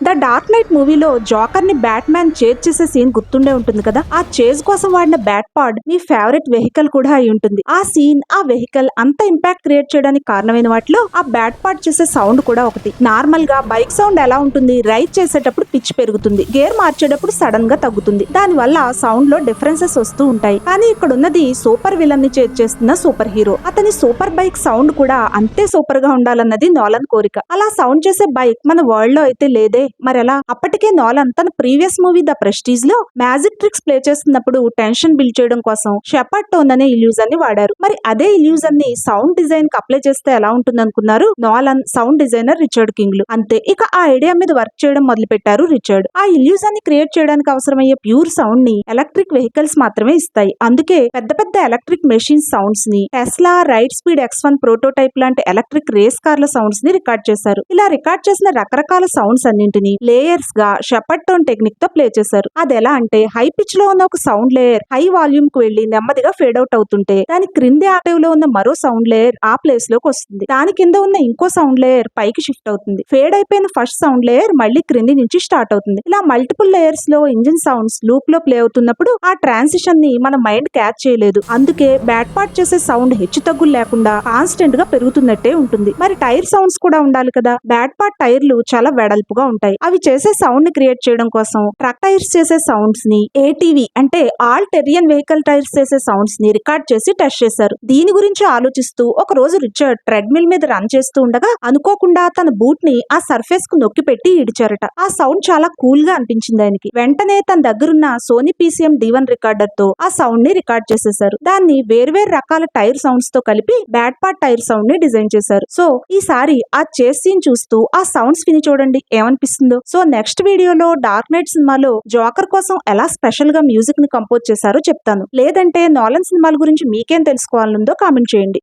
The dark night మూవీలో joker ని bat man chase చేసే సీన్ గుర్తుండే ఉంటుంది కదా. ఆ చేజ్ కోసం వాడిన బ్యాట్ పాడ్ మీ ఫేవరెట్ వెహికల్ కూడా అయి ఉంటుంది. ఆ సీన్, ఆ వెహికల్ అంత ఇంపాక్ట్ క్రియేట్ చేయడానికి కారణమైన వాటిలో ఆ బ్యాట్ పాడ్ చేసే సౌండ్ కూడా ఒకటి. నార్మల్ గా బైక్ సౌండ్ ఎలా ఉంటుంది, రైడ్ చేసేటప్పుడు పిచ్ పెరుగుతుంది, గేర్ మార్చేటప్పుడు సడన్ గా తగ్గుతుంది. దాని వల్ల సౌండ్ లో డిఫరెన్సెస్ వస్తూ ఉంటాయి. కానీ ఇక్కడ ఉన్నది సూపర్ విలన్ ని చేజ్ చేస్తున్న సూపర్ హీరో. అతని సూపర్ బైక్ సౌండ్ కూడా అంతే సూపర్ గా ఉండాలన్నది నోలన్ కోరిక. అలా సౌండ్ చేసే బైక్ మన వరల్డ్ లో అయితే లేదే, మరెలా? అప్పటికే నోలన్ తన ప్రీవియస్ మూవీ ద ప్రెస్టీజ్ లో మ్యాజిక్ ట్రిక్స్ ప్లే చేస్తున్నప్పుడు టెన్షన్ బిల్డ్ చేయడం కోసం షెపర్డ్ టోన్ అనే ఇల్యూజన్ ని వాడారు. మరి అదే ఇల్యూజన్ ని సౌండ్ డిజైన్ కి అప్లై చేస్తే ఎలా ఉంటుంది అనుకున్నారు? Nolan sound designer Richard king లు. అంతే, ఇక ఆ ఐడియా మీద వర్క్ చేయడం మొదలు పెట్టారు రిచర్డ్. ఆ ఇల్యూజన్ ని క్రియేట్ చేయడానికి అవసరమయ్యే ప్యూర్ సౌండ్ ని ఎలక్ట్రిక్ వెహికల్స్ మాత్రమే ఇస్తాయి. అందుకే పెద్ద పెద్ద ఎలక్ట్రిక్ మెషిన్ సౌండ్స్ ని, Tesla ride speed X1 prototype లాంటి ఎలక్ట్రిక్ రేస్ కార్ల సౌండ్స్ ని రికార్డ్ చేశారు. ఇలా రికార్డ్ చేసిన రకరకాల సౌండ్స్ అన్నింటినీ లేయర్స్ గా షెపర్డ్ టోన్ టెక్నిక్ తో ప్లే చేశారు. అది ఎలా అంటే, హై పిచ్ లో ఉన్న ఒక సౌండ్ లేయర్ హై వాల్యూమ్ కు వెళ్లి నెమ్మదిగా ఫేడ్ అవుట్ అవుతుంటే, దాని క్రింది ఆక్టేవ్ లో ఉన్న మరో సౌండ్ లేయర్ ఆ ప్లేస్ లోకి వస్తుంది. దాని కింద ఉన్న ఇంకో సౌండ్ లేయర్ పైకి షిఫ్ట్ అవుతుంది. ఫేడ్ అయిపోయిన ఫస్ట్ సౌండ్ లేయర్ మళ్ళీ క్రింది నుంచి స్టార్ట్ అవుతుంది. ఇలా మల్టిపుల్ లేయర్స్ లో ఇంజిన్ సౌండ్స్ లూప్ లో ప్లే అవుతున్నప్పుడు ఆ ట్రాన్సిషన్ ని మన మైండ్ క్యాచ్ చేయలేదు. అందుకే బ్యాట్ పార్ట్ చేసే సౌండ్ హెచ్చు తగ్గులు లేకుండా కాన్స్టెంట్ గా పెరుగుతున్నట్టే ఉంటుంది. మరి టైర్ సౌండ్స్ కూడా ఉండాలి కదా. బ్యాట్ పార్ట్ టైర్లు చాలా వెడల్పుగా ఉంటాయి. అవి చేసే సౌండ్ ని క్రియేట్ చేయడం కోసం ట్రక్ టైర్స్ చేసే సౌండ్స్ ని, ATV అంటే ఆల్ టెరియన్ వెహికల్ టైర్స్ చేసే సౌండ్స్ ని రికార్డ్ చేసి టెస్ట్ చేశారు. దీని గురించి ఆలోచిస్తూ ఒక రోజు రిచర్డ్ ట్రెడ్మిల్ మీద రన్ చేస్తూ ఉండగా అనుకోకుండా తన బూట్ ని ఆ సర్ఫేస్ కు నొక్కి పెట్టి ఈడ్చారట. ఆ సౌండ్ చాలా కూల్ గా అనిపించింది ఆయనకి. వెంటనే తన దగ్గరున్న సోనీ PCM D1 రికార్డర్ తో ఆ సౌండ్ ని రికార్డ్ చేసేశారు. దాన్ని వేర్వేరు రకాల టైర్ సౌండ్స్ తో కలిపి బ్యాట్ పార్ట్ టైర్ సౌండ్ ని డిజైన్ చేశారు. సో ఈసారి ఆ చేస్ సీన్ చూస్తూ ఆ సౌండ్స్ విని చూడండి ఏమనిపిస్తుందో. సో నెక్స్ట్ వీడియోలో డార్క్ నైట్ సినిమాలో జోకర్ కోసం ఎలా స్పెషల్ గా మ్యూజిక్ ని కంపోజ్ చేశారో చెప్తాను. లేదంటే నోలన్ సినిమాల గురించి మీకేం తెలుసుకోవాలనుందో కామెంట్ చేయండి.